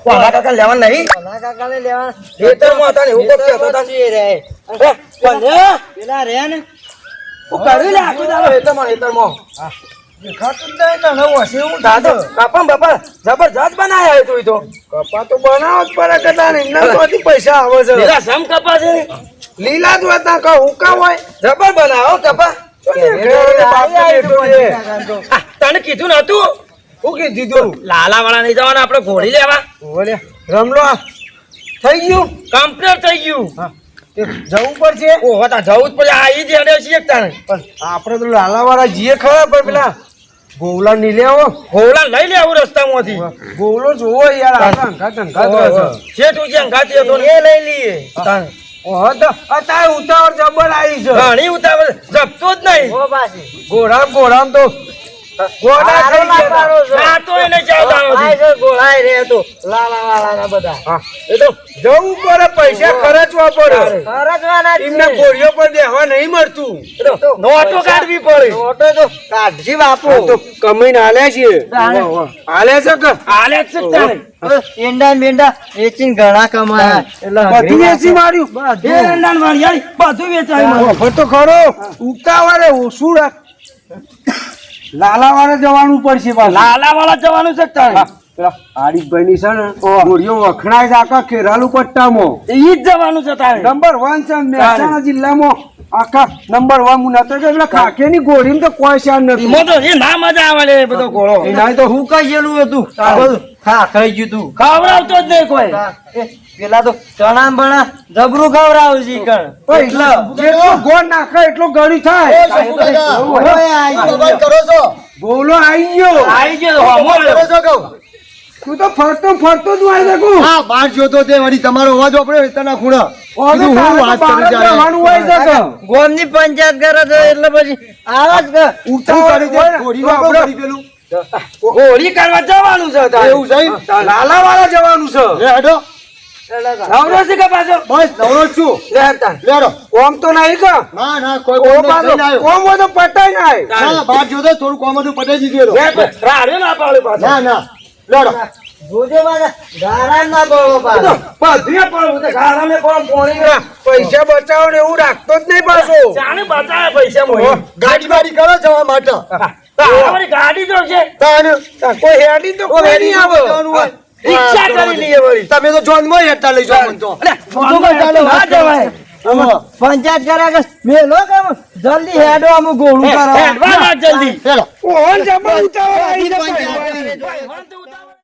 કોના કાકા લેવા નહીં કોના કાકાને લેવા ખેતરમાં હતા ને એવું કોક કહેતો હતા. પેલા રે ને હું કરી લે આખું દાડો ખેતરમાં. દેખાતું જ નહીં તને વસે હું દાદો કાપા બાપા જબરજસ્ત બનાયા તું તો. કપા તો બનાવ જ પડે કે તાને એમના માંથી પૈસા આવે છે લીલા સમ કપા છે લીલા જ હતા કે હુકા હોય જબર બનાવો કપા. તને કીધું નતું શું કીધું તું લાલા વાળા નહીં જવાના આપણે ઘોડી લેવા. બોલે રમલો થઈ ગયું કમ્પ્લીટ થઈ ગયું. જવું પડશે ઓહો તા જવું જ પડે. આ ઈ જ હેડે છીએ તાણે. પણ આપણે તો લાલાવાળા જીએ ખરા પણ પેલા ગોવલા ની લેવો ઘોડા લઈ લે આવું રસ્તામાંથી. ગોવલો જોવો યાર આપણા અંગાત અંગાત શેઠ ઉજી અંગાતી હતો ને એ લઈ લઈએ. તાણે. ઓહો તો અત્યારે ઉતાવળ જબર આવી છે ઘણી ઉતાવળ જપતો જ નહીં. ગોળામ તો ગોળા થઈ ગયા. આ તો એને ચાલ દાણો હા, એ તો જવું પડે પૈસા ખર્ચવા પડે એમને ગોળીઓ પર દેવા નહીં મળતું નોટો કાઢવી પડે. આ તો કમાઈને હાલ્યા છીએ હાલ્યા છે કે હાલે જ છે તાણે. ઘણા કમાયા બધું વેચી માર્યું એ રંડાન વાળી બધું વેચાય મારું. ખબર તો ખરો ઉતાવળે ઓછું રાખ લાલાવાળા જવાનું પડશે પાછું. લાલા વાળા જવાનું છે તાણે. પેલા આરીફભાઈ ની છે ને ગોળીઓ વખણાય છે આખા ખેરાલુ પટ્ટામાં ઈ જ જવાનું છે તાણે. નંબર 1 છે મહેસાણા જિલ્લામાં આખા નંબર 1 હું નતો કે પેલા ખાખેની ગોળીમાં તો કોઈ શાન નથી એમાં તો એ ના મજા આવે લે એ બધો ઘોડો. એના તો હું કહેલું હતું ખાઈ ગયું તું ખવડાવતો જ નહીં કોઈ. પેલા તો ચણા બણા જબરું ખવડાવું છે જેટલો ગોળ નાખે એટલો ગળી થાય ગોળો આવી ગયો આવી ગયો હમો લ્યો. તું તો ફરતો જ વાળી શકું હા બાર જોતો તે વળી તમારો અવાજ વાપર્યો તના ખૂણા કીધું હું વાત કરું ત્યારે. જવાનું હોય છે ગોમની પંચાયત કરે છે એટલે પછી આવાજ કે ઉતાવળ હોય ને, ઘોડીનું આપણે કરી પેલું હોળી કરવા જવાનું છે તાણે. એવું છે લાલા વાળા જવાનું છે લે હેડો નવરો છે કે પાછો? બસ નવરો જ છું લે તાણ. લેડો ઓમ તો નહીં કે ના ના કોઈ કોમ નહીં આવ્યો ઓમ હોય તો પટાઈ નાય ના બાર જોતો થોડું કોમ હતું પતાઈ દીધું લે રાડ્યો ના પાડે પાછો. ના ના લેડો જોજે મારા ગારા ના બળો પાડો બધુંય પડવું છે. ગાળાને પણ પોણી પૈસા બચાવો ને એવું રાખતો જ નહીં પાછો જાણે બચાવે પૈસા મોય. ગાડી બાડી કરો જવા માટે તારી ગાડી તો છે. તાને કોઈ હેડી તો કોઈ નહીં આવે જવાનું હોય. રિક્ષા કરી લઈએ વળી. તમે તો જોન માં હેઠતા લઈ જાઓ મને તો ના જવાય. પંચાયત કરે કે મેલો કે જલ્દી હેડો અમુ ગોળું કરો હેડવા ના જલ્દી. હેડો ઓન જબર ઉતાવળ આવી જાય. ભાઈ, વાંધો ઉતાવળ.